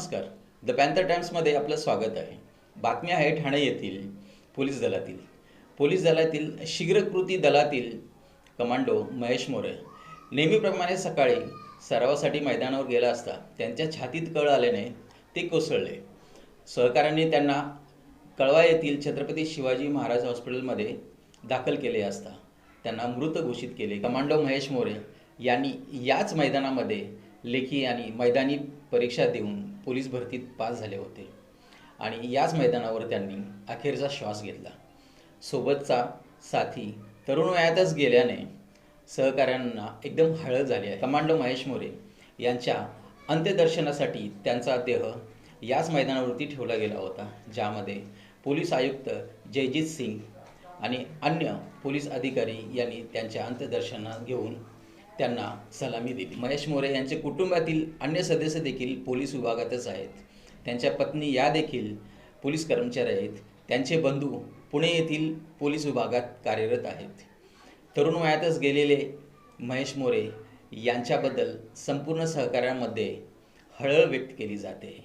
नमस्कार. The panther टाइम्समध्ये आपलं स्वागत आहे. बातमी आहे ठाणे येथील पोलीस दलातील शीघ्र कृती दलातील कमांडो महेश मोरे नेहमीप्रमाणे सकाळी सरावासाठी मैदानावर गेला असता त्यांच्या छातीत कळ आल्याने ते कोसळले. सहकाऱ्यांनी त्यांना कळवा येथील छत्रपती शिवाजी महाराज हॉस्पिटलमध्ये दाखल केले असता त्यांना मृत घोषित केले. कमांडो महेश मोरे यांनी याच मैदानामध्ये लेखी आणि मैदानी परीक्षा देऊन पोलीस भरतीत पास झाले होते आणि याच मैदानावर त्यांनी अखेरचा श्वास घेतला. सोबतचा साथी तरुण वयातच गेल्याने सहकाऱ्यांना एकदम हळद झाली आहे. कमांडो महेश मोरे यांच्या अंत्यदर्शनासाठी त्यांचा देह याच मैदानावरती ठेवला गेला होता, ज्यामध्ये पोलीस आयुक्त जयजीत सिंग आणि अन्य पोलीस अधिकारी यांनी त्यांच्या अंत्यदर्शनात घेऊन त्यांना सलामी दिली. महेश मोरे यांचे कुटुंबातील अन्य सदस्य देखील पोलीस विभागातच आहेत. त्यांच्या पत्नी या देखील पोलीस कर्मचारी आहेत. त्यांचे बंधू पुणे येथील पोलीस विभागात कार्यरत आहेत. तरुण वयातच गेलेले महेश मोरे यांच्याबद्दल संपूर्ण सहकाऱ्यांमध्ये हळहळ व्यक्त केली जाते.